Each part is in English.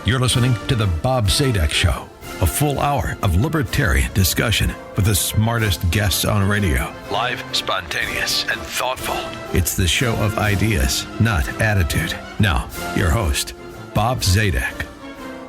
You're listening to The Bob Zadek Show, a full hour of libertarian discussion with the smartest guests on radio. Live, spontaneous, and thoughtful. It's the show of ideas, not attitude. Now, your host, Bob Zadek.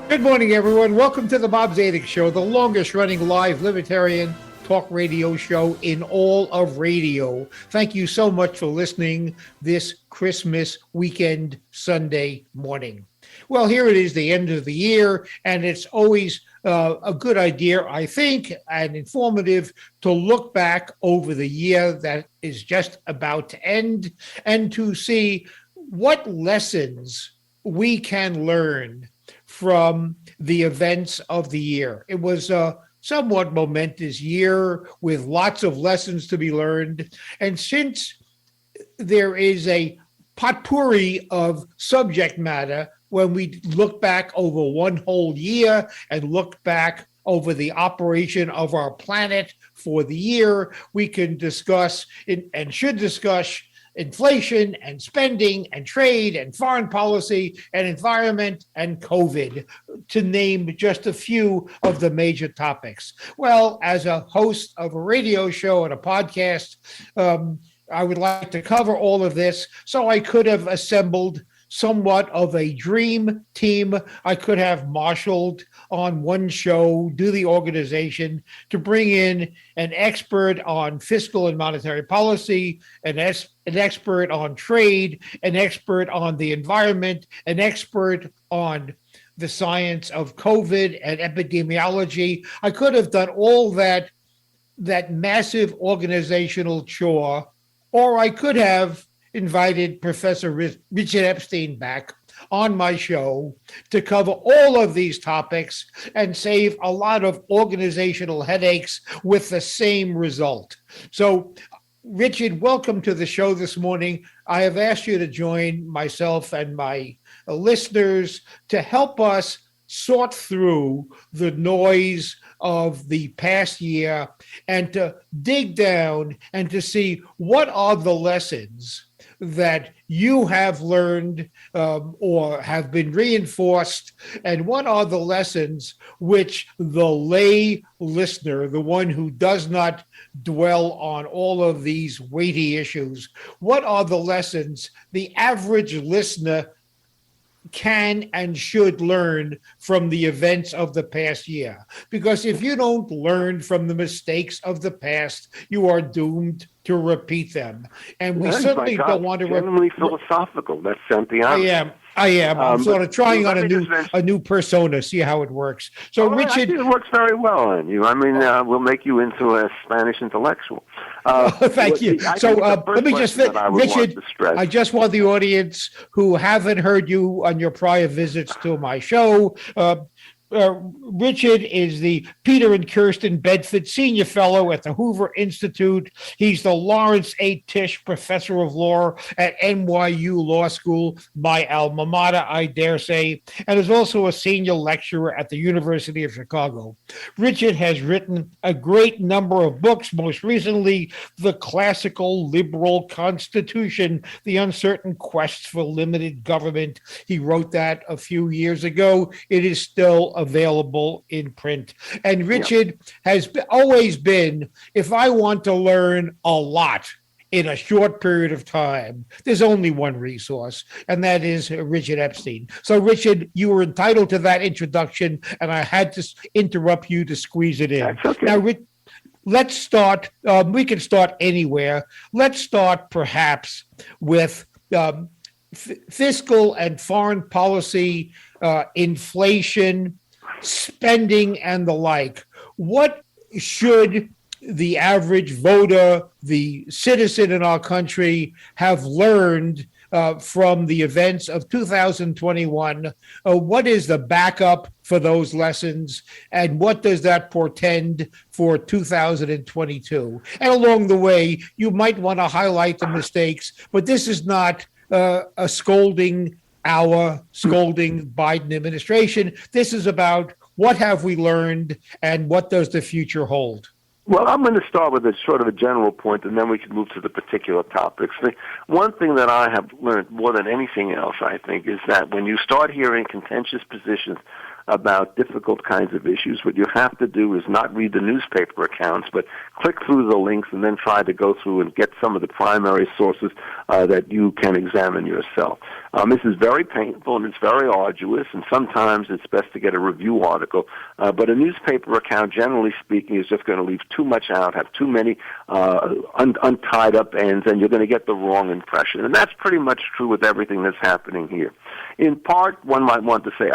Good morning, everyone. Welcome to The Bob Zadek Show, the longest-running live libertarian talk radio show in all of radio. Thank you so much for listening this Christmas weekend Sunday morning. Well, here it is, the end of the year, and it's always a good idea, I think, and informative to look back over the year that is just about to end and to see what lessons we can learn from the events of the year. It was a somewhat momentous year with lots of lessons to be learned. And since there is a potpourri of subject matter, when we look back over one whole year and look back over the operation of our planet for the year, we can discuss and should discuss inflation and spending and trade and foreign policy and environment and COVID, to name just a few of the major topics. Well, as a host of a radio show and a podcast, I would like to cover all of this, so I could have assembled somewhat of a dream team. I could have marshaled on one show, do the organization, to bring in an expert on fiscal and monetary policy, an expert on trade, an expert on the environment, an expert on the science of COVID and epidemiology. I could have done all that massive organizational chore, or I could have invited Professor Richard Epstein back on my show to cover all of these topics and save a lot of organizational headaches with the same result. So, Richard, welcome to the show this morning. I have asked you to join myself and my listeners to help us sort through the noise of the past year and to dig down and to see what are the lessons that you have learned or have been reinforced, and what are the lessons which the lay listener, the one who does not dwell on all of these weighty issues, what are the lessons the average listener can and should learn from the events of the past year? Because if you don't learn from the mistakes of the past, you are doomed to repeat them. And we certainly don't want to... Genuinely philosophical. That's something I am. I'm sort of trying on a new persona, see how it works. So, Richard... I think it works very well on you. I mean, we'll make you into a Spanish intellectual. Thank you. So let me just... Richard, I just want the audience who haven't heard you on your prior visits to my show... Richard is the Peter and Kirsten Bedford Senior Fellow at the Hoover Institute. He's the Lawrence A. Tisch Professor of Law at NYU Law School, my alma mater, I dare say, and is also a senior lecturer at the University of Chicago. Richard has written a great number of books, most recently, The Classical Liberal Constitution, The Uncertain Quest for Limited Government. He wrote that a few years ago. It is still available in print. And Richard has always been, if I want to learn a lot in a short period of time, there's only one resource, and that is Richard Epstein. So, Richard, you were entitled to that introduction, and I had to interrupt you to squeeze it in. That's okay. Now, let's start. We can start anywhere. Let's start perhaps with fiscal and foreign policy, inflation, spending, and the like. What should the average voter, the citizen in our country, have learned from the events of 2021? What is the backup for those lessons, and what does that portend for 2022? And along the way, you might want to highlight the mistakes, but this is not a scolding Biden administration. This is about what have we learned and what does the future hold? Well, I'm going to start with a sort of a general point, and then we can move to the particular topics. The one thing that I have learned more than anything else, I think, is that when you start hearing contentious positions about difficult kinds of issues, what you have to do is not read the newspaper accounts, but click through the links and then try to go through and get some of the primary sources that you can examine yourself. This is very painful and it's very arduous, and sometimes it's best to get a review article. But a newspaper account, generally speaking, is just going to leave too much out, have too many untied up ends, and you're going to get the wrong impression. And that's pretty much true with everything that's happening here. In part, one might want to say,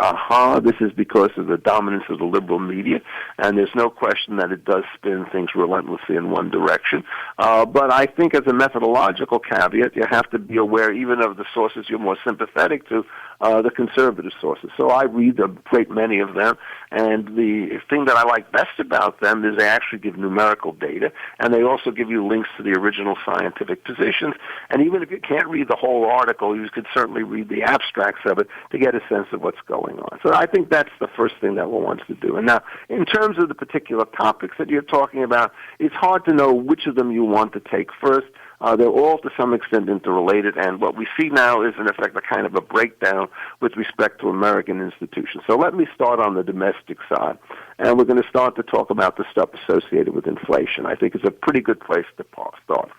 this is because of the dominance of the liberal media, and there's no question that it does spin things relentlessly in one direction. But I think as a methodological caveat, you have to be aware even of the sources you're more sympathetic to, the conservative sources. So I read a great many of them, and the thing that I like best about them is they actually give numerical data, and they also give you links to the original scientific positions. And even if you can't read the whole article, you could certainly read the abstracts of it to get a sense of what's going on. So I think that's the first thing that one wants to do. And now, in terms of the particular topics that you're talking about, it's hard to know which of them you want to take first. They're all to some extent interrelated, and what we see now is, in effect, a kind of a breakdown with respect to American institutions. So let me start on the domestic side, and we're going to start to talk about the stuff associated with inflation. I think it's a pretty good place to start.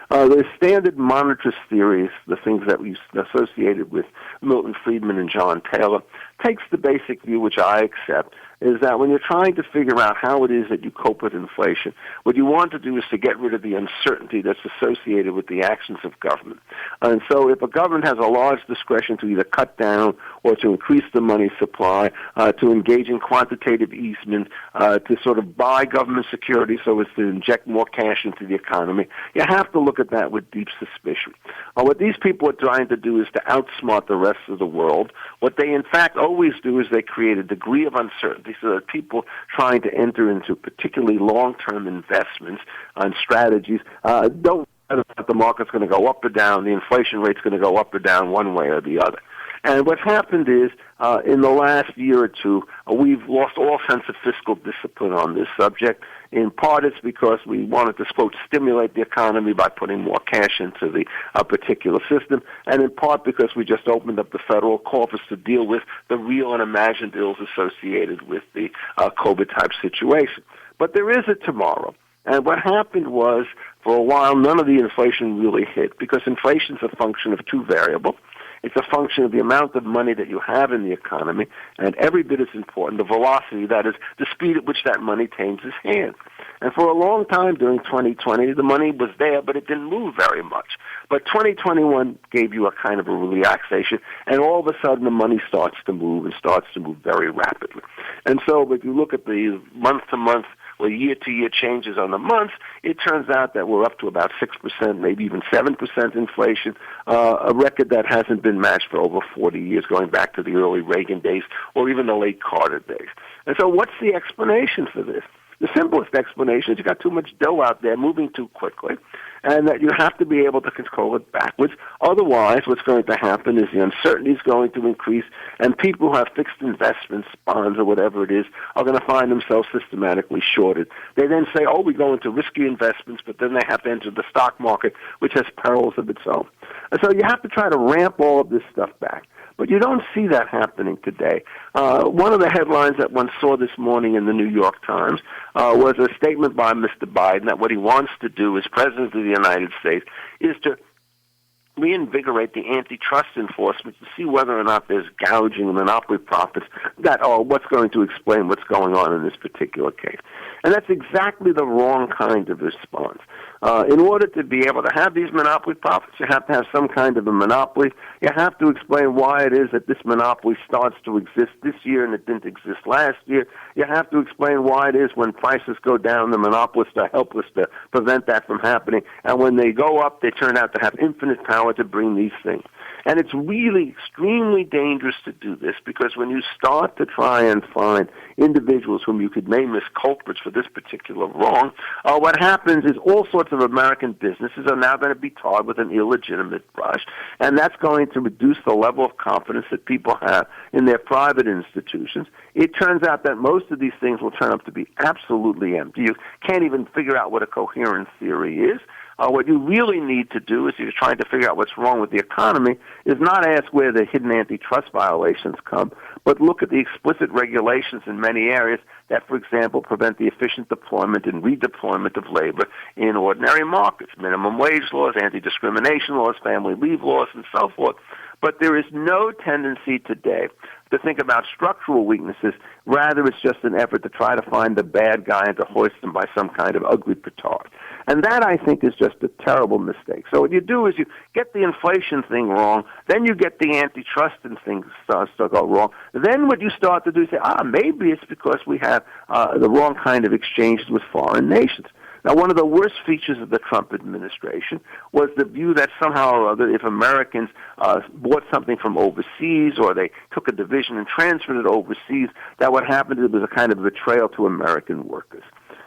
The standard monetarist theories, the things that we associated with Milton Friedman and John Taylor, takes the basic view, which I accept, is that when you're trying to figure out how it is that you cope with inflation, what you want to do is to get rid of the uncertainty that's associated with the actions of government. And so if a government has a large discretion to either cut down or to increase the money supply, to engage in quantitative easement, to sort of buy government security so as to inject more cash into the economy, you have to look at that with deep suspicion. What these people are trying to do is to outsmart the rest of the world. What they in fact always do is they create a degree of uncertainty so that people trying to enter into particularly long-term investments and strategies don't know that the market's going to go up or down, the inflation rate's going to go up or down one way or the other. And what happened is, in the last year or two, we've lost all sense of fiscal discipline on this subject. In part, it's because we wanted to, quote, stimulate the economy by putting more cash into the particular system, and in part because we just opened up the federal coffers to deal with the real and imagined ills associated with the COVID-type situation. But there is a tomorrow. And what happened was, for a while, none of the inflation really hit, because inflation is a function of two variables. It's a function of the amount of money that you have in the economy, and every bit as important, the velocity, that is, the speed at which that money changes hands. And for a long time during 2020, the money was there, but it didn't move very much. But 2021 gave you a kind of a relaxation, and all of a sudden the money starts to move, and starts to move very rapidly. And so if you look at the month-to-month or year-to-year changes on the months, it turns out that we're up to about 6%, maybe even 7% inflation, a record that hasn't been matched for over 40 years, going back to the early Reagan days or even the late Carter days. And so what's the explanation for this? The simplest explanation is you've got too much dough out there moving too quickly, and that you have to be able to control it backwards. Otherwise, what's going to happen is the uncertainty is going to increase, and people who have fixed investments, bonds, or whatever it is, are going to find themselves systematically shorted. They then say, we go into risky investments, but then they have to enter the stock market, which has perils of its own. And so you have to try to ramp all of this stuff back. But you don't see that happening today. One of the headlines that one saw this morning in the New York Times was a statement by Mr. Biden that what he wants to do as President of the United States is to reinvigorate the antitrust enforcement to see whether or not there's gouging and monopoly profits that are what's going to explain what's going on in this particular case. And that's exactly the wrong kind of response. In order to be able to have these monopoly profits, you have to have some kind of a monopoly. You have to explain why it is that this monopoly starts to exist this year and it didn't exist last year. You have to explain why it is when prices go down, the monopolists are helpless to prevent that from happening. And when they go up, they turn out to have infinite power to bring these things. And it's really extremely dangerous to do this, because when you start to try and find individuals whom you could name as culprits for for this particular wrong, what happens is all sorts of American businesses are now going to be tarred with an illegitimate brush, and that's going to reduce the level of confidence that people have in their private institutions. It turns out that most of these things will turn up to be absolutely empty. You can't even figure out what a coherent theory is. What you really need to do, if you're trying to figure out what's wrong with the economy, is not ask where the hidden antitrust violations come, but look at the explicit regulations in many areas that, for example, prevent the efficient deployment and redeployment of labor in ordinary markets, minimum wage laws, anti-discrimination laws, family leave laws, and so forth. But there is no tendency today to think about structural weaknesses. Rather, it's just an effort to try to find the bad guy and to hoist him by some kind of ugly petard. And that, I think, is just a terrible mistake. So what you do is you get the inflation thing wrong, then you get the antitrust and things start to go wrong. Then what you start to do is say, maybe it's because we have the wrong kind of exchanges with foreign nations. Now, one of the worst features of the Trump administration was the view that somehow or other, if Americans bought something from overseas or they took a division and transferred it overseas, that what happened was a kind of betrayal to American workers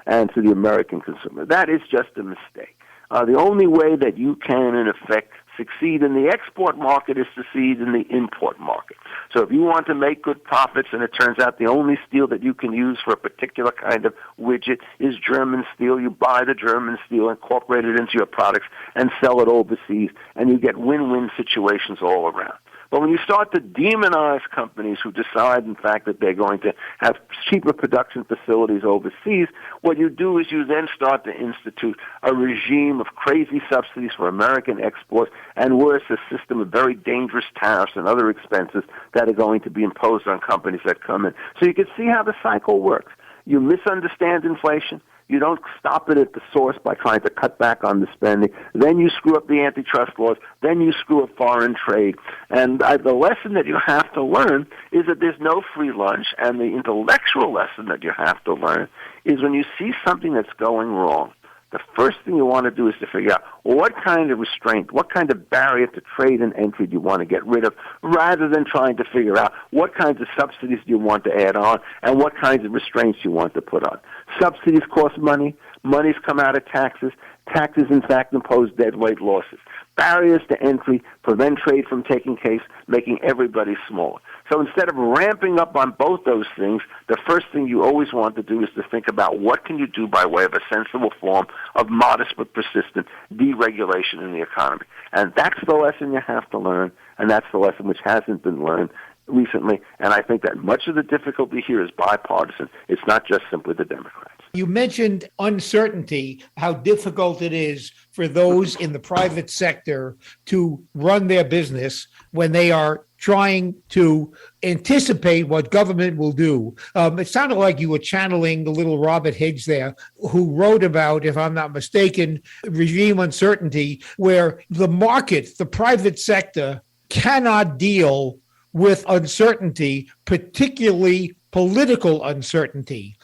and to the American consumer. That is just a mistake. The only way that you can, in effect, succeed in the export market is to succeed in the import market. So if you want to make good profits, and it turns out the only steel that you can use for a particular kind of widget is German steel, you buy the German steel, incorporate it into your products, and sell it overseas, and you get win-win situations all around. But when you start to demonize companies who decide, in fact, that they're going to have cheaper production facilities overseas, what you do is you then start to institute a regime of crazy subsidies for American exports, and worse, a system of very dangerous tariffs and other expenses that are going to be imposed on companies that come in. So you can see how the cycle works. You misunderstand inflation. You don't stop it at the source by trying to cut back on the spending. Then you screw up the antitrust laws. Then you screw up foreign trade. And the lesson that you have to learn is that there's no free lunch. And the intellectual lesson that you have to learn is when you see something that's going wrong, the first thing you want to do is to figure out what kind of restraint, what kind of barrier to trade and entry do you want to get rid of, rather than trying to figure out what kinds of subsidies do you want to add on and what kinds of restraints you want to put on. Subsidies cost money. Monies come out of taxes. Taxes, in fact, impose deadweight losses. Barriers to entry prevent trade from taking place, making everybody smaller. So instead of ramping up on both those things, the first thing you always want to do is to think about what can you do by way of a sensible form of modest but persistent deregulation in the economy. And that's the lesson you have to learn, and that's the lesson which hasn't been learned recently. And I think that much of the difficulty here is bipartisan. It's not just simply the Democrats. You mentioned uncertainty, how difficult it is for those in the private sector to run their business when they are trying to anticipate what government will do. It sounded like you were channeling the little Robert Higgs there, who wrote about, if I'm not mistaken, regime uncertainty, where the market, the private sector, cannot deal with uncertainty, particularly political uncertainty.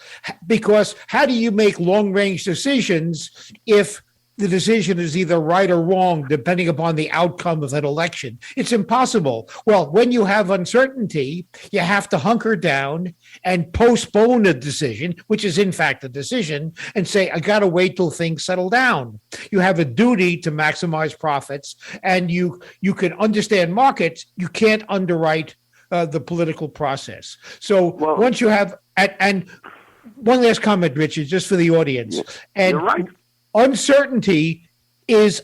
Because how do you make long-range decisions if the decision is either right or wrong, depending upon the outcome of an election? It's impossible. Well, when you have uncertainty, you have to hunker down and postpone a decision, which is in fact a decision, and say, I got to wait till things settle down. You have a duty to maximize profits, and you can understand markets. You can't underwrite the political process. So once you have, and one last comment, Richard, just for the audience. And you're right. Uncertainty is,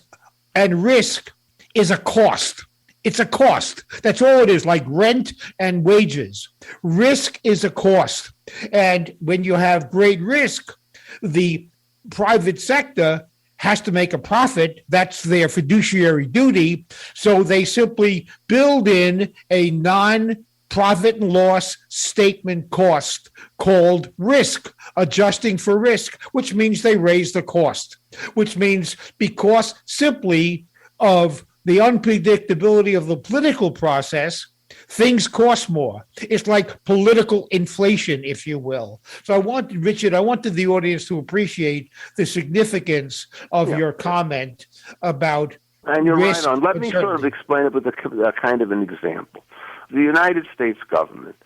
and risk is a cost. It's a cost. That's all it is, like rent and wages. Risk is a cost. And when you have great risk, the private sector has to make a profit. That's their fiduciary duty. So they simply build in a non-profit and loss statement cost called risk, adjusting for risk, which means they raise the cost, which means because simply of the unpredictability of the political process, things cost more. It's like political inflation, if you will. So I wanted the audience to appreciate the significance of your comment about and you're risk. right on. Let me sort of explain it with a kind of an example. The United States government,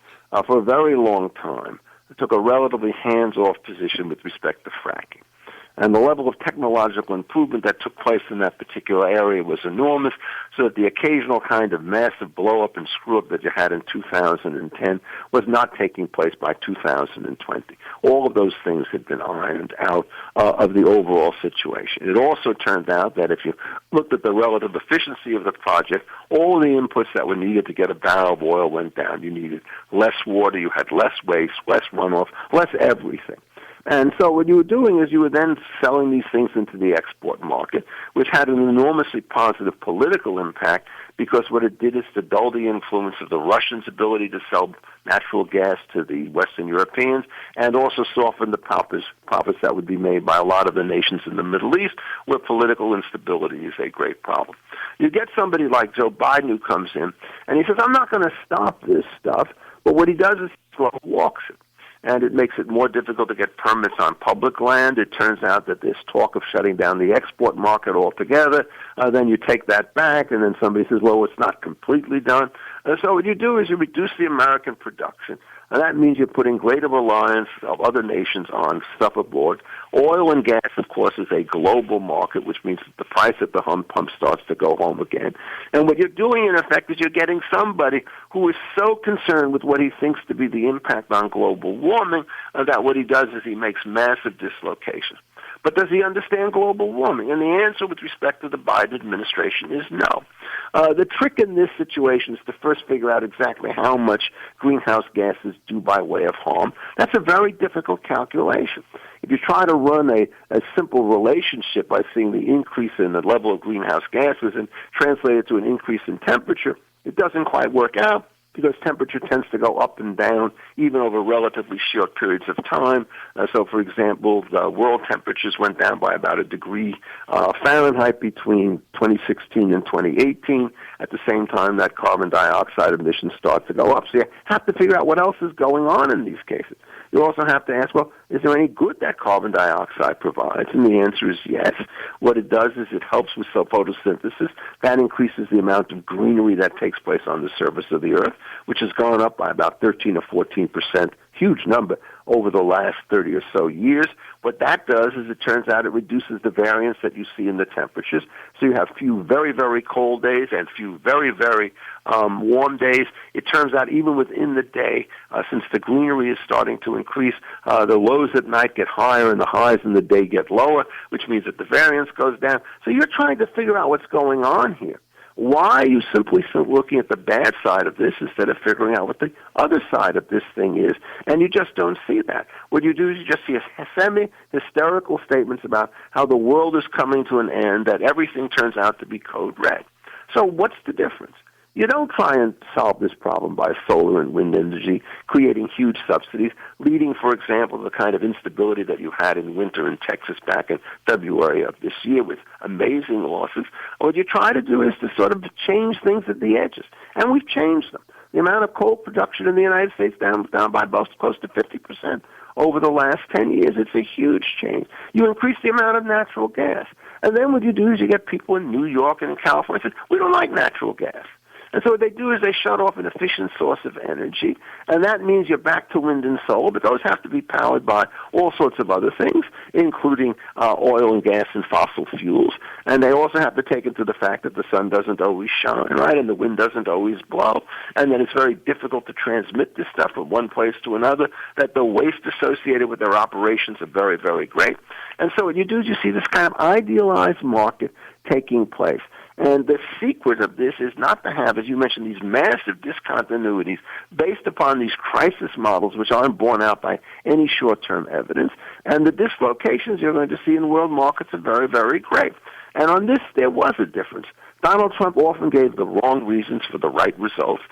for a very long time, took a relatively hands-off position with respect to fracking. And the level of technological improvement that took place in that particular area was enormous, so that the occasional kind of massive blow-up and screw-up that you had in 2010 was not taking place by 2020. All of those things had been ironed out of the overall situation. It also turned out that if you looked at the relative efficiency of the project, all the inputs that were needed to get a barrel of oil went down. You needed less water, you had less waste, less runoff, less everything. And so what you were doing is you were then selling these things into the export market, which had an enormously positive political impact because what it did is to dull the influence of the Russians' ability to sell natural gas to the Western Europeans and also soften the profits that would be made by a lot of the nations in the Middle East where political instability is a great problem. You get somebody like Joe Biden who comes in and he says, I'm not going to stop this stuff, but what he does is he walks it. And it makes it more difficult to get permits on public land. It turns out that there's talk of shutting down the export market altogether. Then you take that back, and then somebody says, well, it's not completely done. So what you do is you reduce the American production, and that means you're putting greater reliance of other nations on stuff abroad. Oil and gas, of course, is a global market, which means that the price at the pump starts to go home again. And what you're doing, in effect, is you're getting somebody who is so concerned with what he thinks to be the impact on global warming that what he does is he makes massive dislocations. But does he understand global warming? And the answer with respect to the Biden administration is no. The trick in this situation is to first figure out exactly how much greenhouse gases do by way of harm. That's a very difficult calculation. If you try to run a simple relationship by seeing the increase in the level of greenhouse gases and translate it to an increase in temperature, it doesn't quite work out, because temperature tends to go up and down even over relatively short periods of time. So, for example, the world temperatures went down by about 1 degree Fahrenheit between 2016 and 2018. At the same time, that carbon dioxide emissions start to go up. So you have to figure out what else is going on in these cases. You also have to ask, well, is there any good that carbon dioxide provides? And the answer is yes. What it does is it helps with photosynthesis. That increases the amount of greenery that takes place on the surface of the earth, which has gone up by about 13 or 14%, huge number, over the last 30 or so years. What that does is it turns out it reduces the variance that you see in the temperatures. So you have few very, very cold days and few very, very warm days. It turns out even within the day, since the greenery is starting to increase, the lows at night get higher and the highs in the day get lower, which means that the variance goes down. So you're trying to figure out what's going on here. Why are you simply looking at the bad side of this instead of figuring out what the other side of this thing is? And you just don't see that. What you do is you just see semi-hysterical statements about how the world is coming to an end, that everything turns out to be code red. So what's the difference? You don't try and solve this problem by solar and wind energy, creating huge subsidies, leading, for example, to the kind of instability that you had in winter in Texas back in February of this year with amazing losses. What you try to do is to sort of change things at the edges, and we've changed them. The amount of coal production in the United States down by close to 50% over the last 10 years. It's a huge change. You increase the amount of natural gas. And then what you do is you get people in New York and in California who say, we don't like natural gas. And so what they do is they shut off an efficient source of energy, and that means you're back to wind and solar, but those have to be powered by all sorts of other things, including oil and gas and fossil fuels. And they also have to take into the fact that the sun doesn't always shine, right, and the wind doesn't always blow, and that it's very difficult to transmit this stuff from one place to another, that the waste associated with their operations are very, very great. And so what you do is you see this kind of idealized market taking place. And the secret of this is not to have, as you mentioned, these massive discontinuities based upon these crisis models, which aren't borne out by any short-term evidence. And the dislocations you're going to see in world markets are very, very great. And on this, there was a difference. Donald Trump often gave the wrong reasons for the right results.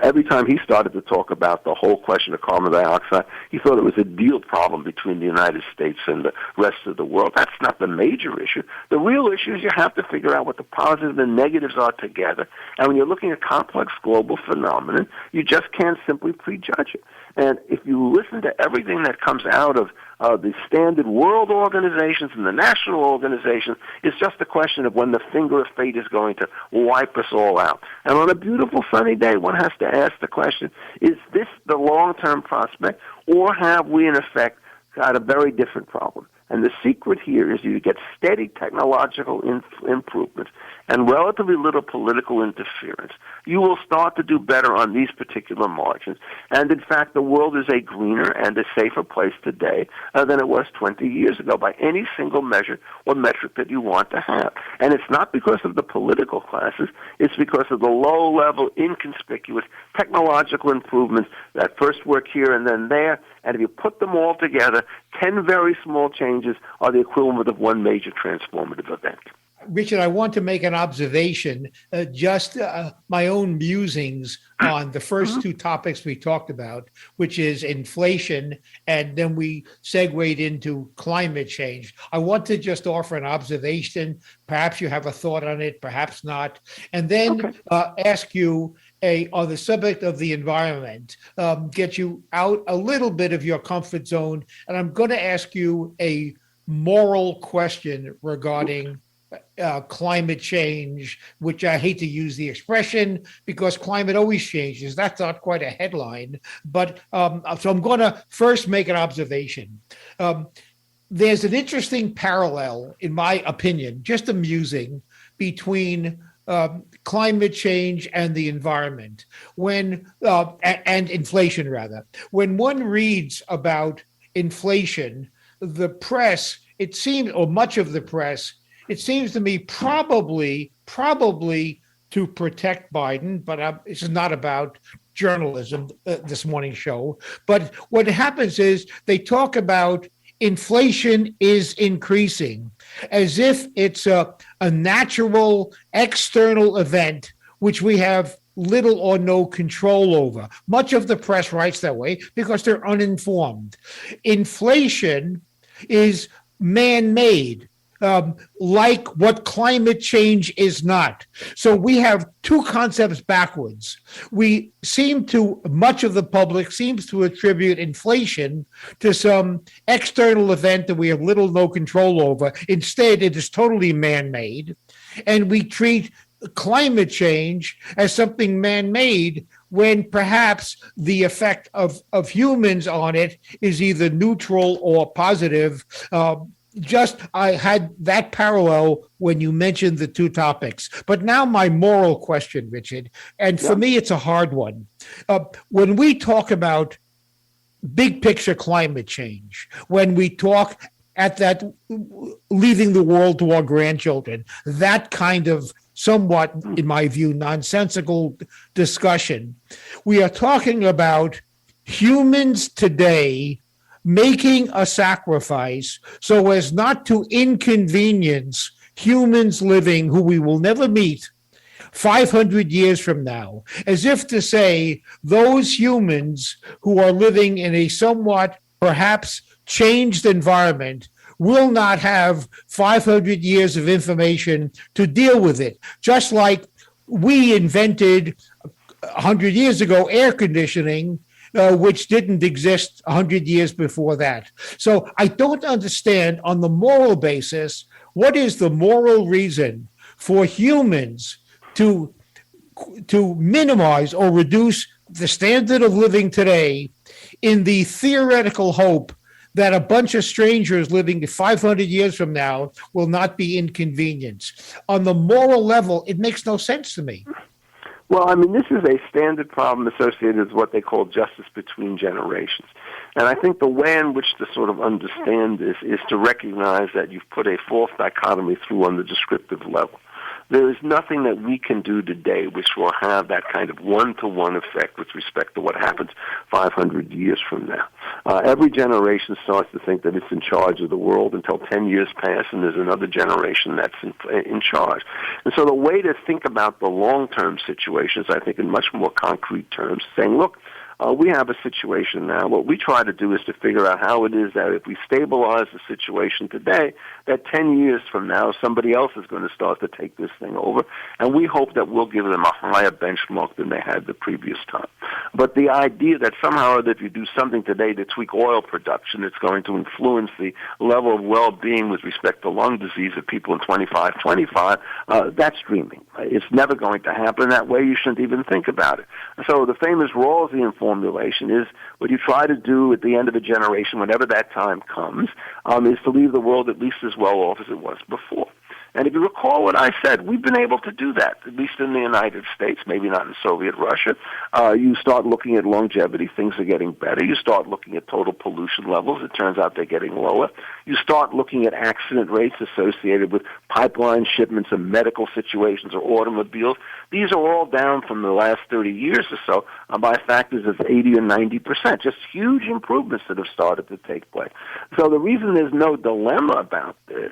Every time he started to talk about the whole question of carbon dioxide, he thought it was a deal problem between the United States and the rest of the world. That's not the major issue. The real issue is you have to figure out what the positives and negatives are together. And when you're looking at complex global phenomenon, you just can't simply prejudge it. And if you listen to everything that comes out of the standard world organizations and the national organizations, it's just a question of when the finger of fate is going to wipe us all out. And on a beautiful sunny day, one has to ask the question, is this the long-term prospect, or have we, in effect, got a very different problem? And the secret here is you get steady technological improvements and relatively little political interference. You will start to do better on these particular margins. And in fact, the world is a greener and a safer place today than it was 20 years ago by any single measure or metric that you want to have. And it's not because of the political classes. It's because of the low-level, inconspicuous technological improvements that first work here and then there. And if you put them all together, 10 very small changes are the equivalent of one major transformative event. Richard, I want to make an observation, just my own musings on the first two topics we talked about, which is inflation, and then we segued into climate change. I want to just offer an observation. Perhaps you have a thought on it, perhaps not. And then ask you on the subject of the environment, get you out a little bit of your comfort zone. And I'm going to ask you a moral question regarding climate change, which I hate to use the expression because climate always changes. That's not quite a headline, but so I'm going to first make an observation. There's an interesting parallel, in my opinion, just amusing, between climate change and the environment, and inflation rather. When one reads about inflation, the press, it seems, or much of the press, it seems to me probably to protect Biden, but this is not about journalism, this morning's show. But what happens is they talk about inflation is increasing as if it's a natural external event which we have little or no control over. Much of the press writes that way because they're uninformed. Inflation is man-made. Like what climate change is not. So we have two concepts backwards. Much of the public seems to attribute inflation to some external event that we have little no control over. Instead, it is totally man-made. And we treat climate change as something man-made when perhaps the effect of humans on it is either neutral or positive. I had that parallel when you mentioned the two topics. But now my moral question, Richard, and for me, it's a hard one. When we talk about big picture climate change, when we talk at that leaving the world to our grandchildren, that kind of somewhat, in my view, nonsensical discussion, we are talking about humans today making a sacrifice so as not to inconvenience humans living who we will never meet 500 years from now, as if to say those humans who are living in a somewhat perhaps changed environment will not have 500 years of information to deal with it, just like we invented 100 years ago air conditioning, which didn't exist 100 years before that. So I don't understand on the moral basis, what is the moral reason for humans to minimize or reduce the standard of living today in the theoretical hope that a bunch of strangers living 500 years from now will not be inconvenienced? On the moral level, it makes no sense to me. Well, I mean, this is a standard problem associated with what they call justice between generations. And I think the way in which to sort of understand this is to recognize that you've put a false dichotomy through on the descriptive level. There is nothing that we can do today which will have that kind of one-to-one effect with respect to what happens 500 years from now. Every generation starts to think that it's in charge of the world until 10 years pass and there's another generation that's in charge. And so the way to think about the long-term situations, I think in much more concrete terms, saying, look, we have a situation now. What we try to do is to figure out how it is that if we stabilize the situation today, that 10 years from now, somebody else is going to start to take this thing over, and we hope that we'll give them a higher benchmark than they had the previous time. But the idea that somehow if you do something today to tweak oil production, it's going to influence the level of well-being with respect to lung disease of people in 25, that's dreaming. It's never going to happen that way. You shouldn't even think about it. So the famous Rawlsian formulation is what you try to do at the end of a generation, whenever that time comes, is to leave the world at least as well off as it was before. And if you recall what I said, we've been able to do that, at least in the United States, maybe not in Soviet Russia. You start looking at longevity, things are getting better. You start looking at total pollution levels, it turns out they're getting lower. You start looking at accident rates associated with pipeline shipments and medical situations or automobiles. These are all down from the last 30 years or so by factors of 80 or 90%, just huge improvements that have started to take place. So the reason there's no dilemma about this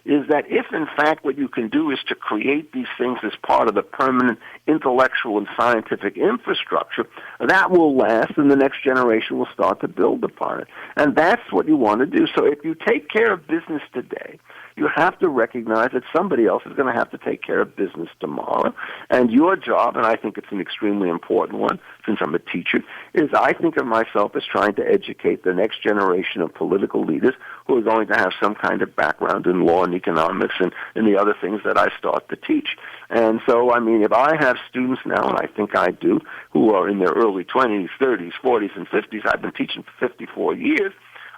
is that if, in fact, what you can do is to create these things as part of the permanent intellectual and scientific infrastructure, that will last and the next generation will start to build upon it. And that's what you want to do. So if you take care of business today, you have to recognize that somebody else is going to have to take care of business tomorrow. And your job, and I think it's an extremely important one, since I'm a teacher, is I think of myself as trying to educate the next generation of political leaders who are going to have some kind of background in law and economics and the other things that I start to teach. And so, I mean, if I have students now, and I think I do, who are in their early 20s, 30s, 40s, and 50s, I've been teaching for 54 years,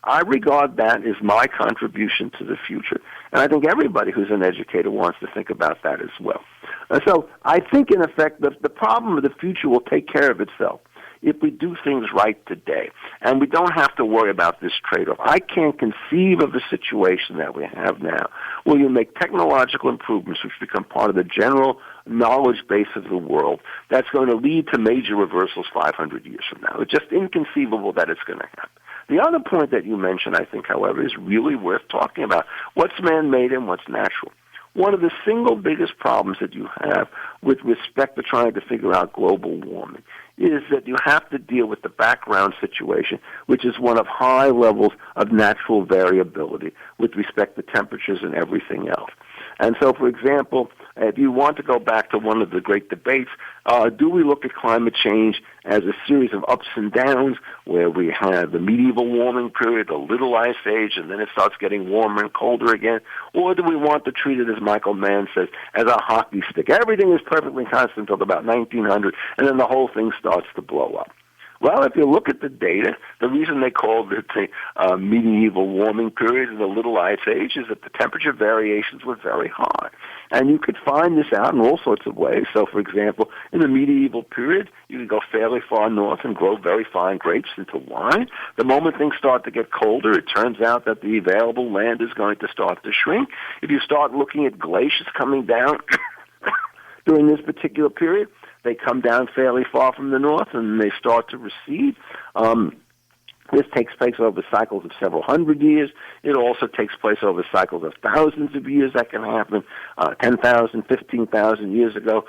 I regard that as my contribution to the future. And I think everybody who's an educator wants to think about that as well. So I think, in effect, the problem of the future will take care of itself if we do things right today. And we don't have to worry about this trade-off. I can't conceive of a situation that we have now where you make technological improvements which become part of the general knowledge base of the world that's going to lead to major reversals 500 years from now. It's just inconceivable that it's going to happen. The other point that you mentioned, I think, however, is really worth talking about. What's man-made and what's natural? One of the single biggest problems that you have with respect to trying to figure out global warming is that you have to deal with the background situation, which is one of high levels of natural variability with respect to temperatures and everything else. And so, for example, if you want to go back to one of the great debates, do we look at climate change as a series of ups and downs where we have the medieval warming period, the little ice age, and then it starts getting warmer and colder again? Or do we want to treat it, as Michael Mann says, as a hockey stick? Everything is perfectly constant until about 1900, and then the whole thing starts to blow up. Well, if you look at the data, the reason they called it the medieval warming period and the little ice age is that the temperature variations were very high. And you could find this out in all sorts of ways. So, for example, in the medieval period, you could go fairly far north and grow very fine grapes into wine. The moment things start to get colder, it turns out that the available land is going to start to shrink. If you start looking at glaciers coming down during this particular period, they come down fairly far from the north, and they start to recede. This takes place over cycles of several hundred years. It also takes place over cycles of thousands of years. That can happen. 10,000, 15,000 years ago,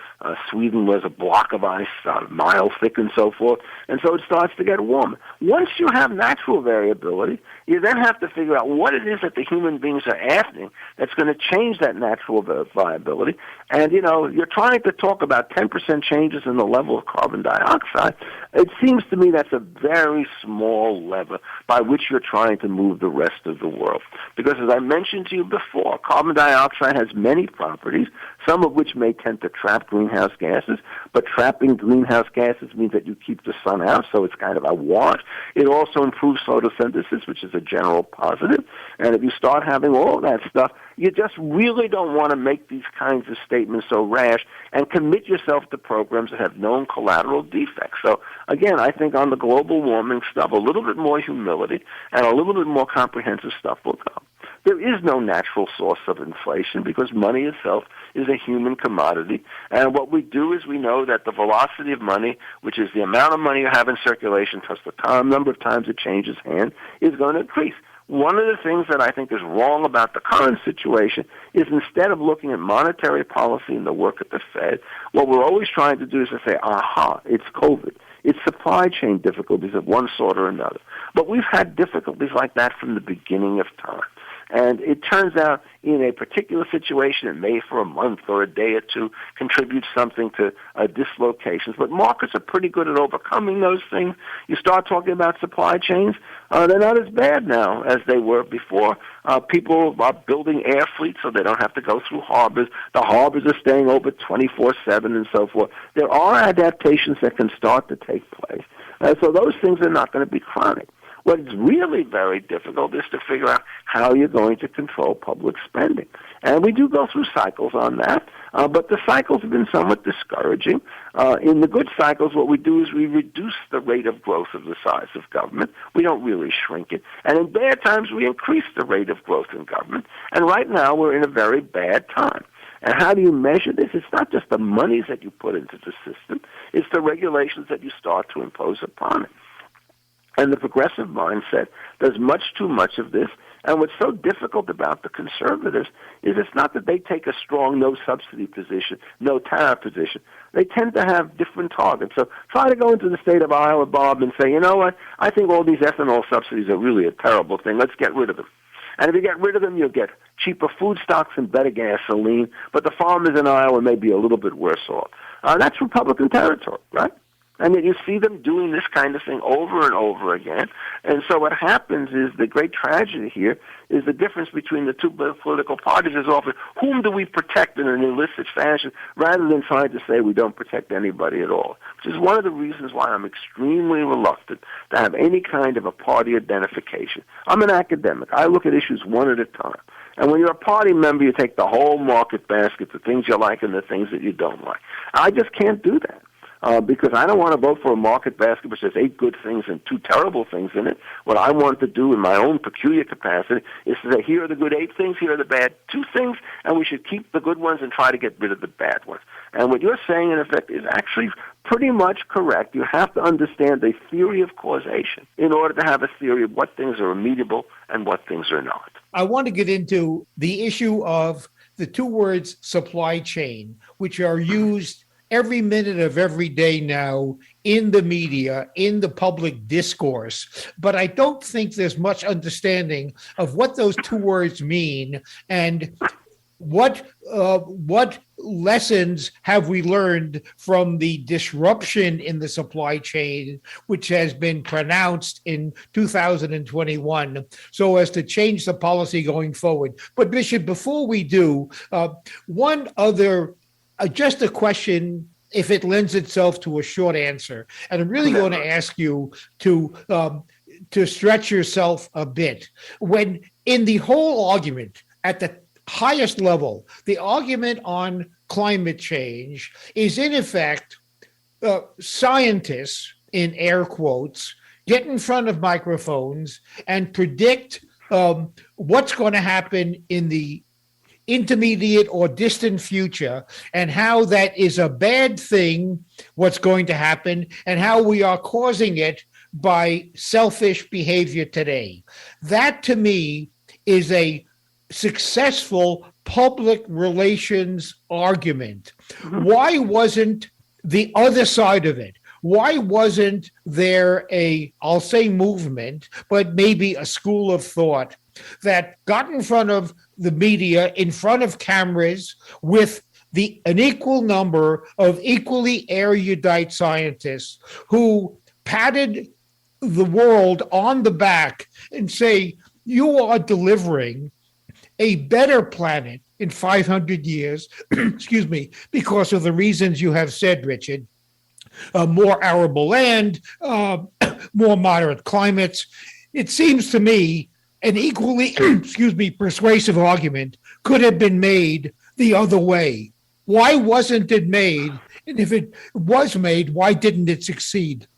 Sweden was a block of ice, a mile thick and so forth. And so it starts to get warmer. Once you have natural variability, you then have to figure out what it is that the human beings are adding that's going to change that natural variability. And, you know, you're trying to talk about 10% changes in the level of carbon dioxide. It seems to me that's a very small lever by which you're trying to move the rest of the world. Because as I mentioned to you before, carbon dioxide has many properties, some of which may tend to trap greenhouse gases, but trapping greenhouse gases means that you keep the sun out, so it's kind of a wash. It also improves photosynthesis, which is a general positive. And if you start having all that stuff, you just really don't want to make these kinds of statements so rash and commit yourself to programs that have known collateral defects. So, again, I think on the global warming stuff, a little bit more humility and a little bit more comprehensive stuff will come. There is no natural source of inflation because money itself is a human commodity. And what we do is we know that the velocity of money, which is the amount of money you have in circulation plus the number of times it changes hands, is going to increase. One of the things that I think is wrong about the current situation is instead of looking at monetary policy and the work at the Fed, what we're always trying to do is to say, aha, it's COVID. It's supply chain difficulties of one sort or another. But we've had difficulties like that from the beginning of time. And it turns out in a particular situation, it may for a month or a day or two contribute something to dislocations. But markets are pretty good at overcoming those things. You start talking about supply chains, they're not as bad now as they were before. People are building air fleets so they don't have to go through harbors. The harbors are staying open 24/7 and so forth. There are adaptations that can start to take place. So those things are not going to be chronic. What's really very difficult is to figure out how you're going to control public spending. And we do go through cycles on that, but the cycles have been somewhat discouraging. In the good cycles, what we do is we reduce the rate of growth of the size of government. We don't really shrink it. And in bad times, we increase the rate of growth in government. And right now, we're in a very bad time. And how do you measure this? It's not just the monies that you put into the system. It's the regulations that you start to impose upon it. And the progressive mindset does much too much of this. And what's so difficult about the conservatives is it's not that they take a strong no-subsidy position, no-tariff position. They tend to have different targets. So try to go into the state of Iowa, Bob, and say, you know what, I think all these ethanol subsidies are really a terrible thing. Let's get rid of them. And if you get rid of them, you'll get cheaper food stocks and better gasoline. But the farmers in Iowa may be a little bit worse off. That's Republican territory, right? I mean, you see them doing this kind of thing over and over again. And so what happens is the great tragedy here is the difference between the two political parties is often whom do we protect in an illicit fashion rather than trying to say we don't protect anybody at all, which is one of the reasons why I'm extremely reluctant to have any kind of a party identification. I'm an academic. I look at issues one at a time. And when you're a party member, you take the whole market basket, the things you like and the things that you don't like. I just can't do that. Because I don't want to vote for a market basket which has 8 good things and 2 terrible things in it. What I want to do in my own peculiar capacity is to say, here are the good 8 things, here are the bad 2 things, and we should keep the good ones and try to get rid of the bad ones. And what you're saying, in effect, is actually pretty much correct. You have to understand the theory of causation in order to have a theory of what things are immutable and what things are not. I want to get into the issue of the 2 words supply chain, which are used every minute of every day now in the media, in the public discourse. But I don't think there's much understanding of what those 2 words mean and what lessons have we learned from the disruption in the supply chain, which has been pronounced in 2021, so as to change the policy going forward. But Bishop, before we do, one other just a question, if it lends itself to a short answer. And I'm really going to ask you to stretch yourself a bit. When in the whole argument at the highest level, the argument on climate change is in effect scientists, in air quotes, get in front of microphones and predict what's going to happen in the intermediate or distant future, and how that is a bad thing, what's going to happen, and how we are causing it by selfish behavior today. That, to me, is a successful public relations argument. Why wasn't the other side of it? Why wasn't there I'll say movement, but maybe a school of thought that got in front of the media, in front of cameras, with an equal number of equally erudite scientists who patted the world on the back and say, you are delivering a better planet in 500 years, excuse me, because of the reasons you have said, Richard, more arable land, more moderate climates. It seems to me an equally, persuasive argument could have been made the other way. Why wasn't it made? And if it was made, why didn't it succeed?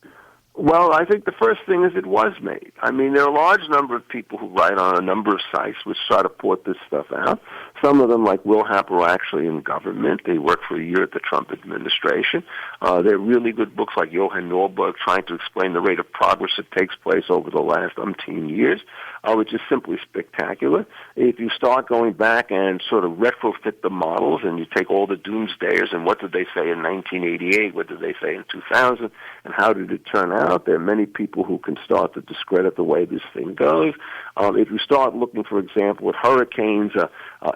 Well, I think the first thing is it was made. I mean, there are a large number of people who write on a number of sites which try to port this stuff out. Some of them, like Will Happer, are actually in government. They worked for a year at the Trump administration. They're really good books like Johan Norberg trying to explain the rate of progress that takes place over the last umpteen years, which is simply spectacular. If you start going back and sort of retrofit the models and you take all the doomsdayers and what did they say in 1988, what did they say in 2000, and how did it turn out, there are many people who can start to discredit the way this thing goes. If you start looking, for example, at hurricanes,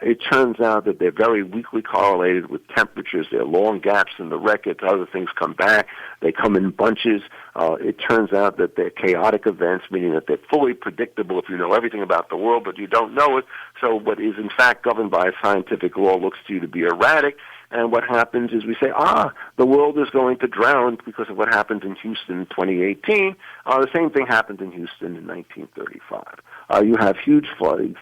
it turns out that they're very weakly correlated with temperatures. There are long gaps in the record. Other things come back. They come in bunches. It turns out that they're chaotic events, meaning that they're fully predictable if you know everything about the world, but you don't know it. So what is in fact governed by a scientific law looks to you to be erratic. And what happens is we say, the world is going to drown because of what happened in Houston in 2018. The same thing happened in Houston in 1935. You have huge floodings.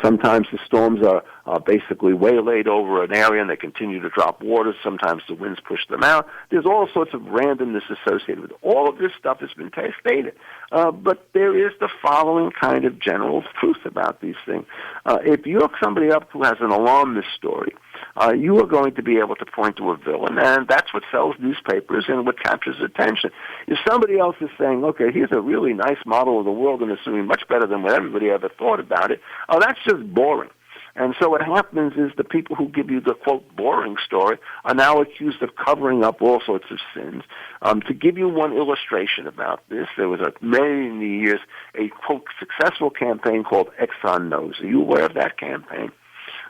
Sometimes the storms are basically waylaid over an area and they continue to drop water. Sometimes the winds push them out. There's all sorts of randomness associated with it. All of this stuff has been stated. But there is the following kind of general truth about these things. If you look somebody up who has an alarmist story, you are going to be able to point to a villain, and that's what sells newspapers and what captures attention. If somebody else is saying, okay, here's a really nice model of the world and assuming much better than what everybody ever thought about it, that's just boring. And so what happens is the people who give you the, quote, boring story are now accused of covering up all sorts of sins. To give you one illustration about this, there was many years a, quote, successful campaign called Exxon Knows. Are you aware of that campaign?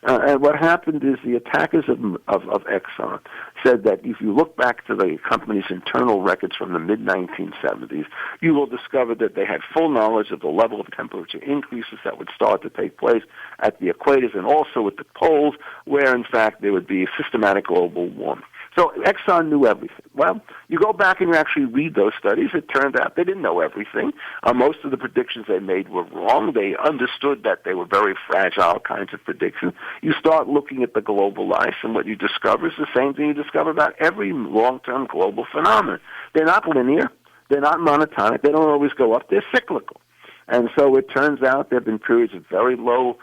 And what happened is the attackers of Exxon said that if you look back to the company's internal records from the mid-1970s, you will discover that they had full knowledge of the level of temperature increases that would start to take place at the equators and also at the poles, where, in fact, there would be systematic global warming. So Exxon knew everything. Well, you go back and you actually read those studies. It turned out they didn't know everything. Most of the predictions they made were wrong. They understood that they were very fragile kinds of predictions. You start looking at the global ice, and what you discover is the same thing you discover about every long-term global phenomenon. They're not linear. They're not monotonic. They don't always go up. They're cyclical. And so it turns out there have been periods of very low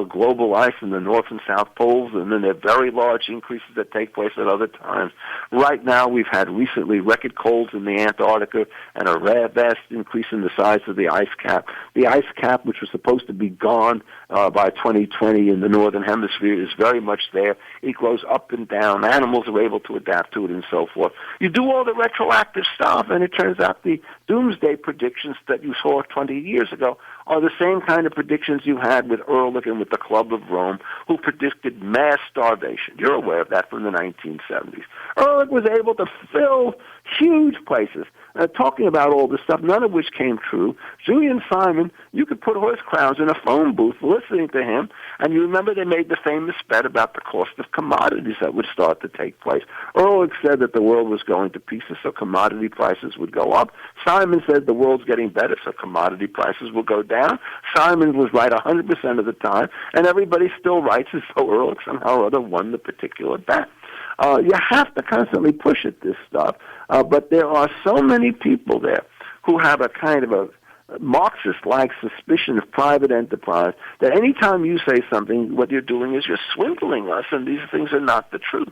global ice in the North and South Poles, and then there are very large increases that take place at other times. Right now, we've had recently record colds in the Antarctica and a vast increase in the size of the ice cap. The ice cap, which was supposed to be gone by 2020 in the Northern Hemisphere, is very much there. It goes up and down. Animals are able to adapt to it and so forth. You do all the retroactive stuff, and it turns out the doomsday predictions that you saw 20 years ago are the same kind of predictions you had with Ehrlich and with the Club of Rome, who predicted mass starvation. You're aware of that from the 1970s. Ehrlich was able to fill huge places talking about all this stuff, none of which came true. Julian Simon, you could put horse crowns in a phone booth listening to him, and you remember they made the famous bet about the cost of commodities that would start to take place. Ehrlich said that the world was going to pieces, so commodity prices would go up. Simon said the world's getting better, so commodity prices will go down. Simon was right 100% of the time, and everybody still writes as though Ehrlich somehow or other won the particular bet. You have to constantly push at this stuff, but there are so many people there who have a kind of a Marxist-like suspicion of private enterprise that any time you say something, what you're doing is you're swindling us, and these things are not the truth.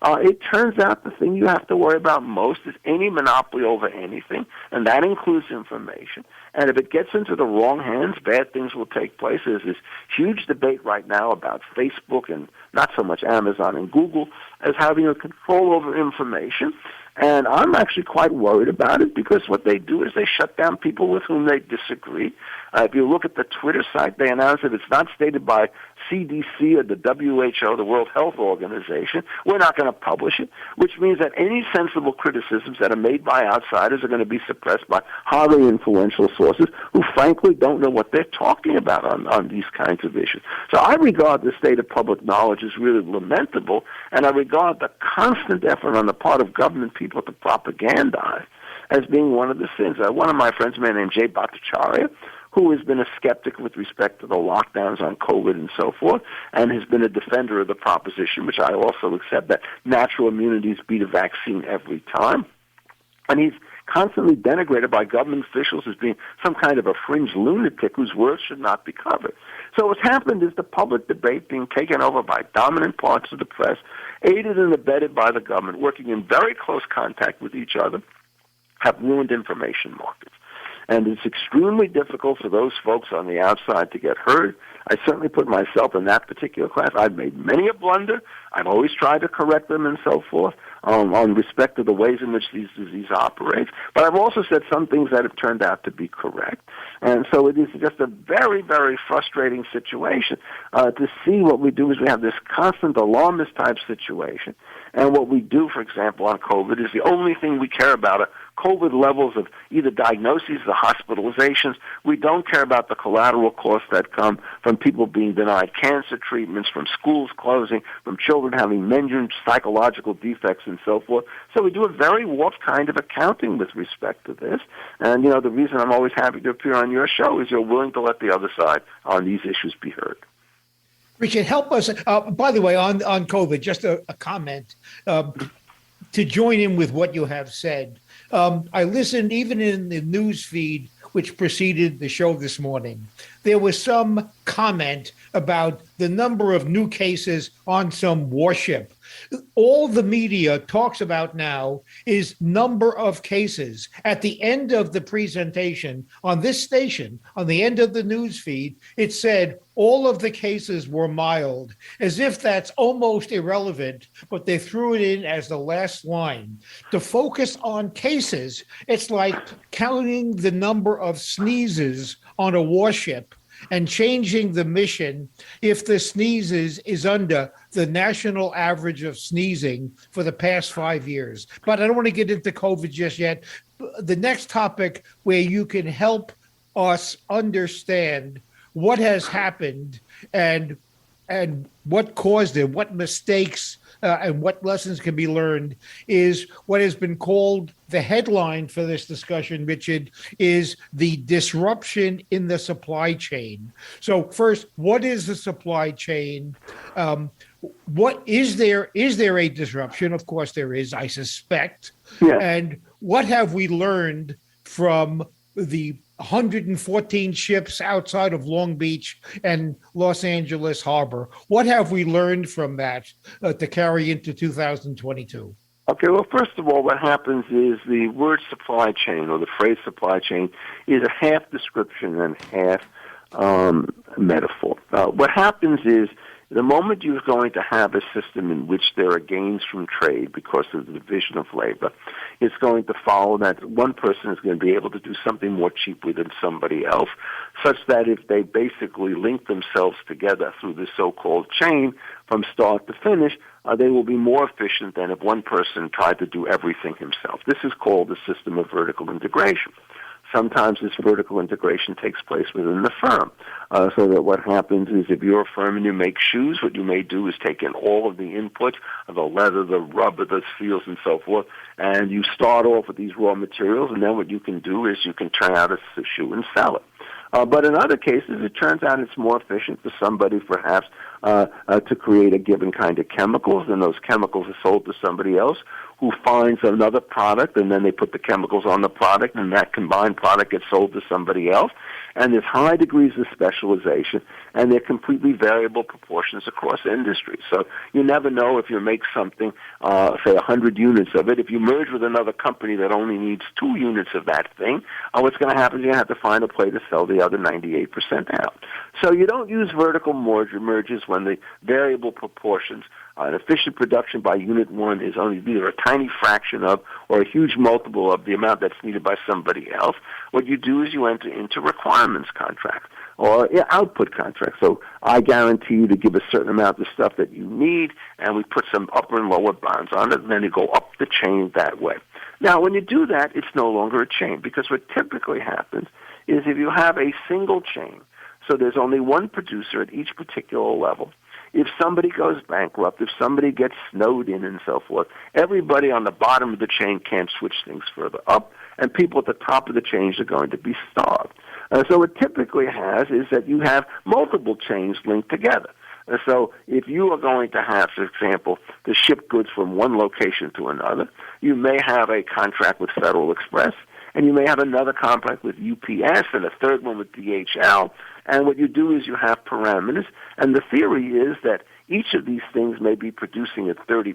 It turns out the thing you have to worry about most is any monopoly over anything, and that includes information. And if it gets into the wrong hands, bad things will take place. There's this huge debate right now about Facebook and not so much Amazon and Google as having a control over information. And I'm actually quite worried about it because what they do is they shut down people with whom they disagree. If you look at the Twitter site, they announce that it's not stated by CDC or the WHO, the World Health Organization. We're not going to publish it, which means that any sensible criticisms that are made by outsiders are going to be suppressed by highly influential sources who frankly don't know what they're talking about on these kinds of issues. So I regard the state of public knowledge as really lamentable, and I regard the constant effort on the part of government people to propagandize as being one of the sins. One of my friends, a man named Jay Bhattacharya, who has been a skeptic with respect to the lockdowns on COVID and so forth, and has been a defender of the proposition, which I also accept, that natural immunities beat a vaccine every time. And he's constantly denigrated by government officials as being some kind of a fringe lunatic whose words should not be covered. So what's happened is the public debate being taken over by dominant parts of the press, aided and abetted by the government, working in very close contact with each other, have ruined information markets. And it's extremely difficult for those folks on the outside to get heard. I certainly put myself in that particular class. I've made many a blunder. I've always tried to correct them and so forth on respect to the ways in which these disease operates. But I've also said some things that have turned out to be correct. And so it is just a very, very frustrating situation to see what we do is we have this constant alarmist type situation. And what we do, for example, on COVID is the only thing we care about are COVID levels of either diagnoses or hospitalizations. We don't care about the collateral costs that come from people being denied cancer treatments, from schools closing, from children having mental psychological defects and so forth. So we do a very warped kind of accounting with respect to this. And, the reason I'm always happy to appear on your show is you're willing to let the other side on these issues be heard. Richard, help us. By the way, on COVID, just a comment to join in with what you have said. I listened even in the news feed which preceded the show this morning. There was some comment about the number of new cases on some warship. All the media talks about now is number of cases. At the end of the presentation on this station, on the end of the news feed, it said all of the cases were mild, as if that's almost irrelevant, but they threw it in as the last line. To focus on cases, it's like counting the number of sneezes on a warship and changing the mission if the sneezes is under the national average of sneezing for the past 5 years. But I don't want to get into COVID just yet. The next topic where you can help us understand what has happened and what caused it, what mistakes and what lessons can be learned is what has been called the headline for this discussion, Richard, is the disruption in the supply chain. So first, what is the supply chain? What is there a disruption? Of course there is, I suspect. Yeah. And what have we learned from the 114 ships outside of Long Beach and Los Angeles Harbor? What have we learned from that to carry into 2022? Okay, well, first of all, what happens is the word supply chain or the phrase supply chain is a half description and half metaphor. What happens is the moment you're going to have a system in which there are gains from trade because of the division of labor, it's going to follow that one person is going to be able to do something more cheaply than somebody else, such that if they basically link themselves together through this so-called chain from start to finish, they will be more efficient than if one person tried to do everything himself. This is called the system of vertical integration. Sometimes this vertical integration takes place within the firm, so that what happens is if you're a firm and you make shoes, what you may do is take in all of the inputs of the leather, the rubber, the seals, and so forth, and you start off with these raw materials, and then what you can do is you can turn out a shoe and sell it. But in other cases, it turns out it's more efficient for somebody perhaps to create a given kind of chemicals, and those chemicals are sold to somebody else who finds another product, and then they put the chemicals on the product, and that combined product gets sold to somebody else. And there's high degrees of specialization, and they're completely variable proportions across industries. So you never know if you make something, say 100 units of it. If you merge with another company that only needs 2 units of that thing, what's going to happen is you're going to have to find a way to sell the other 98% out. So you don't use vertical mergers when the variable proportions, an efficient production by unit one is only either a tiny fraction of or a huge multiple of the amount that's needed by somebody else. What you do is you enter into requirements contracts or output contracts. So I guarantee you to give a certain amount of stuff that you need, and we put some upper and lower bounds on it, and then you go up the chain that way. Now, when you do that, it's no longer a chain, because what typically happens is if you have a single chain, so there's only one producer at each particular level, if somebody goes bankrupt, if somebody gets snowed in and so forth, everybody on the bottom of the chain can't switch things further up, and people at the top of the chain are going to be starved. So what typically has is that you have multiple chains linked together. So if you are going to have, for example, to ship goods from one location to another, you may have a contract with Federal Express, and you may have another contract with UPS and a third one with DHL. And what you do is you have parameters, and the theory is that each of these things may be producing at 30%.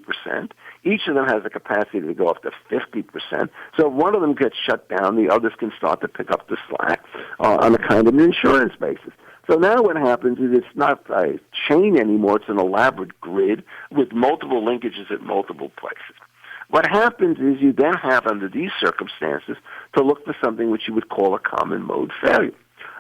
Each of them has a capacity to go up to 50%. So if one of them gets shut down, the others can start to pick up the slack on a kind of an insurance basis. So now what happens is it's not a chain anymore. It's an elaborate grid with multiple linkages at multiple places. What happens is you then have, under these circumstances, to look for something which you would call a common mode failure.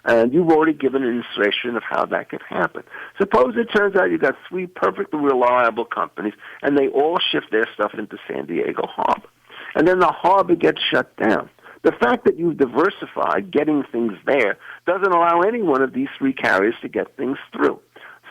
And you've already given an illustration of how that could happen. Suppose it turns out you've got three perfectly reliable companies, and they all shift their stuff into San Diego Harbor. And then the harbor gets shut down. The fact that you've diversified getting things there doesn't allow any one of these three carriers to get things through.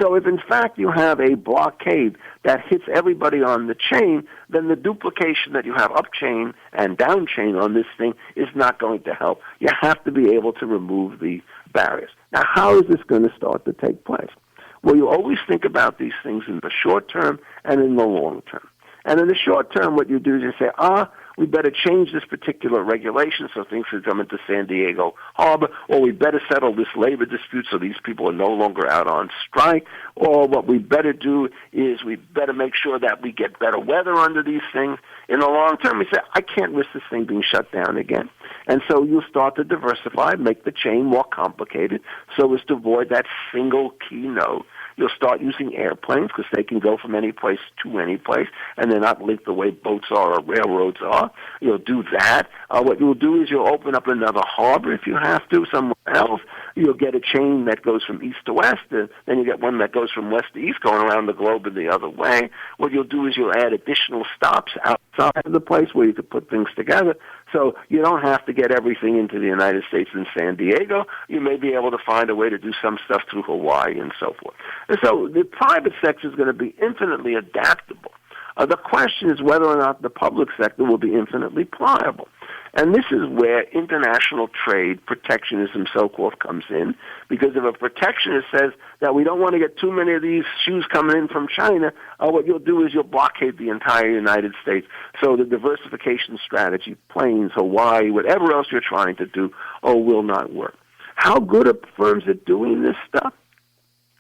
So if, in fact, you have a blockade that hits everybody on the chain, then the duplication that you have up-chain and down-chain on this thing is not going to help. You have to be able to remove the barriers. Now, how is this going to start to take place? Well, you always think about these things in the short term and in the long term. And in the short term, what you do is you say, we better change this particular regulation so things can come into San Diego Harbor, or we better settle this labor dispute so these people are no longer out on strike, or what we better do is we better make sure that we get better weather under these things. In the long term, we say, I can't risk this thing being shut down again. And so you'll start to diversify, make the chain more complicated so as to avoid that single key node. You'll start using airplanes because they can go from any place to any place, and they're not linked the way boats are or railroads are. You'll do that. What you'll do is you'll open up another harbor if you have to somewhere else. You'll get a chain that goes from east to west, and then you get one that goes from west to east going around the globe in the other way. What you'll do is you'll add additional stops outside of the place where you could put things together. So you don't have to get everything into the United States and San Diego. You may be able to find a way to do some stuff through Hawaii and so forth. And so the private sector is going to be infinitely adaptable. The question is whether or not the public sector will be infinitely pliable. And this is where international trade, protectionism, so-called, comes in. Because if a protectionist says that we don't want to get too many of these shoes coming in from China, what you'll do is you'll blockade the entire United States. So the diversification strategy, planes, Hawaii, whatever else you're trying to do, will not work. How good are firms at doing this stuff?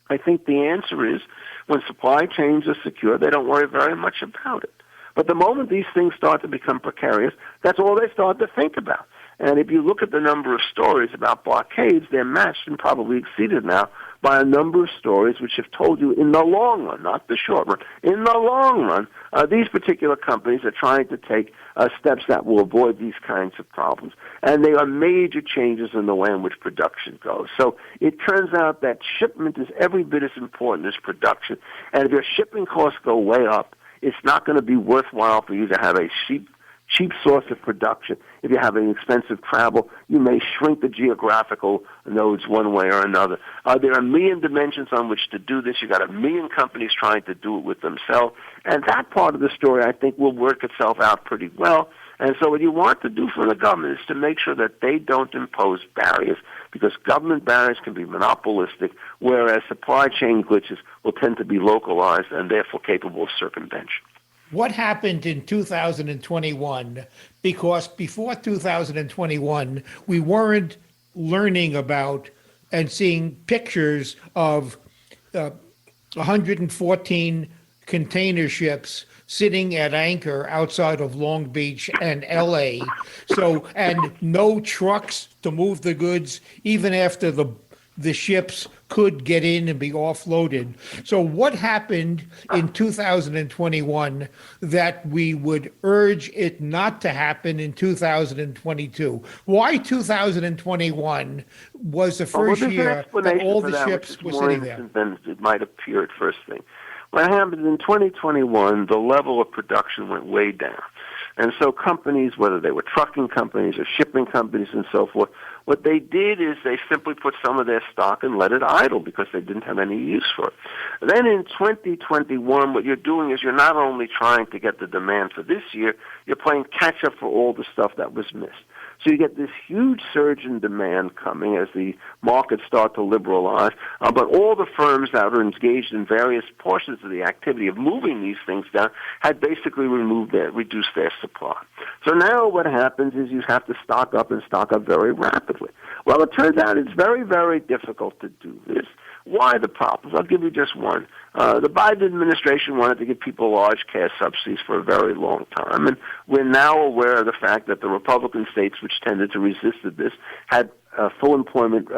I think the answer is when supply chains are secure, they don't worry very much about it. But the moment these things start to become precarious, that's all they start to think about. And if you look at the number of stories about blockades, they're matched and probably exceeded now by a number of stories which have told you in the long run, not the short run, in the long run, these particular companies are trying to take steps that will avoid these kinds of problems. And they are major changes in the way in which production goes. So it turns out that shipment is every bit as important as production. And if your shipping costs go way up, it's not going to be worthwhile for you to have a cheap source of production. If you're having expensive travel, you may shrink the geographical nodes one way or another. There are a million dimensions on which to do this. You've got a million companies trying to do it with themselves. And that part of the story, I think, will work itself out pretty well. And so what you want to do for the government is to make sure that they don't impose barriers, because government barriers can be monopolistic, whereas supply chain glitches will tend to be localized and therefore capable of circumvention. What happened in 2021? Because before 2021, we weren't learning about and seeing pictures of 114 container ships sitting at anchor outside of Long Beach and LA. So, and no trucks to move the goods, even after the ships could get in and be offloaded. So what happened in 2021 that we would urge it not to happen in 2022? Why 2021 was the first year that all the ships were sitting there? Than it might appear at first thing. What happened in 2021, the level of production went way down. And so companies, whether they were trucking companies or shipping companies and so forth, what they did is they simply put some of their stock and let it idle because they didn't have any use for it. Then in 2021, what you're doing is you're not only trying to get the demand for this year, you're playing catch-up for all the stuff that was missed. So you get this huge surge in demand coming as the markets start to liberalize, but all the firms that are engaged in various portions of the activity of moving these things down had basically reduced their supply. So now what happens is you have to stock up and stock up very rapidly. Well, it turns out it's very, very difficult to do this. Why the problems? I'll give you just one. The Biden administration wanted to give people large cash subsidies for a very long time, and we're now aware of the fact that the Republican states, which tended to resist this, had full employment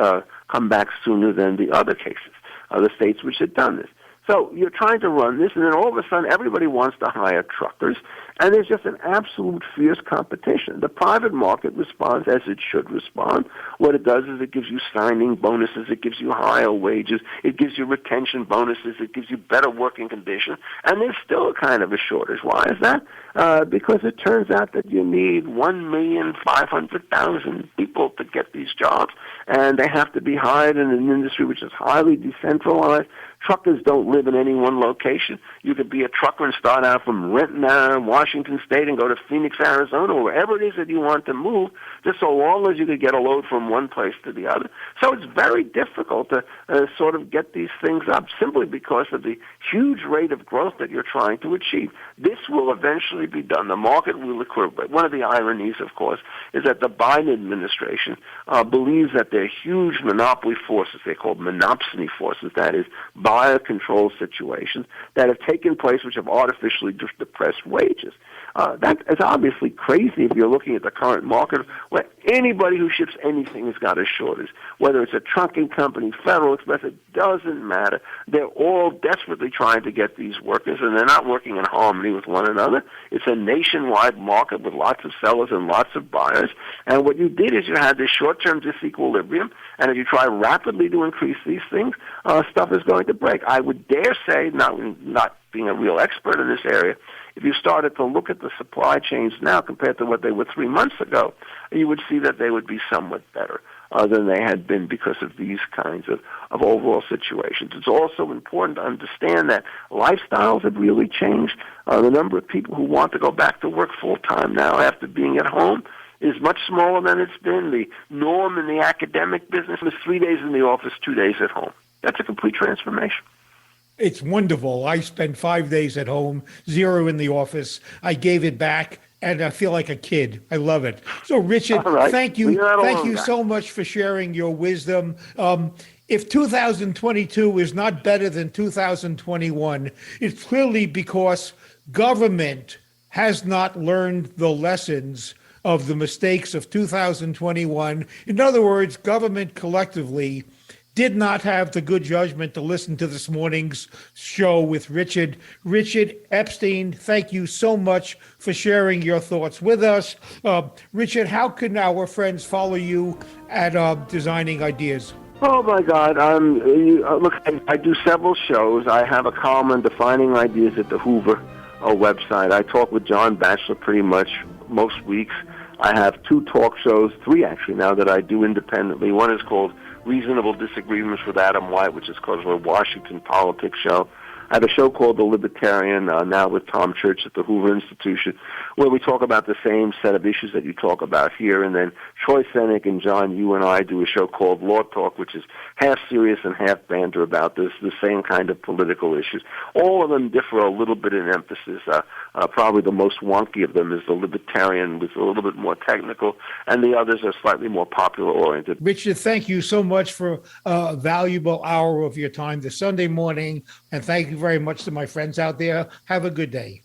come back sooner than the other cases, the states which had done this. So you're trying to run this, and then all of a sudden everybody wants to hire truckers, and there's just an absolute fierce competition. The private market responds as it should respond. What it does is it gives you signing bonuses, it gives you higher wages, it gives you retention bonuses, it gives you better working conditions, and there's still a kind of a shortage. Why is that? Because it turns out that you need 1,500,000 people to get these jobs, and they have to be hired in an industry which is highly decentralized. Truckers don't live in any one location. You could be a trucker and start out from Renton, Washington State, and go to Phoenix, Arizona, or wherever it is that you want to move, just so long as you could get a load from one place to the other. So it's very difficult to sort of get these things up simply because of the huge rate of growth that you're trying to achieve. This will eventually be done. The market will occur. But one of the ironies, of course, is that the Biden administration believes that they're huge monopoly forces, they're called monopsony forces, that is, buyer control situations that have taken place which have artificially depressed wages. That is obviously crazy if you're looking at the current market where anybody who ships anything has got a shortage. Whether it's a trucking company, Federal Express, it doesn't matter. They're all desperately trying to get these workers, and they're not working in harmony with one another. It's a nationwide market with lots of sellers and lots of buyers. And what you did is you had this short-term disequilibrium, and if you try rapidly to increase these things, stuff is going to break. I would dare say, not being a real expert in this area, if you started to look at the supply chains now compared to what they were 3 months ago, you would see that they would be somewhat better than they had been because of these kinds of overall situations. It's also important to understand that lifestyles have really changed. The number of people who want to go back to work full-time now after being at home is much smaller than it's been. The norm in the academic business is 3 days in the office, 2 days at home. That's a complete transformation. It's wonderful. I spent 5 days at home, 0 in the office. I gave it back, and I feel like a kid. I love it. So, Richard, thank you. Thank you so much for sharing your wisdom. If 2022 is not better than 2021, it's clearly because government has not learned the lessons of the mistakes of 2021. In other words, government collectively did not have the good judgment to listen to this morning's show with Richard. Richard Epstein, thank you so much for sharing your thoughts with us. Richard, how can our friends follow you at Designing Ideas? Oh, my God. Look, I do several shows. I have a column on Defining Ideas at the Hoover website. I talk with John Batchelor pretty much most weeks. I have 2 talk shows, 3 actually now, that I do independently. One is called Reasonable Disagreements with Adam White, which is called a Washington Politics show. I have a show called The Libertarian, now with Tom Church at the Hoover Institution, where we talk about the same set of issues that you talk about here. And then Troy Senik and John, you and I do a show called Law Talk, which is half serious and half banter about the same kind of political issues. All of them differ a little bit in emphasis. Probably the most wonky of them is The Libertarian, which is a little bit more technical, and the others are slightly more popular-oriented. Richard, thank you so much for a valuable hour of your time this Sunday morning, and thank you very much to my friends out there. Have a good day.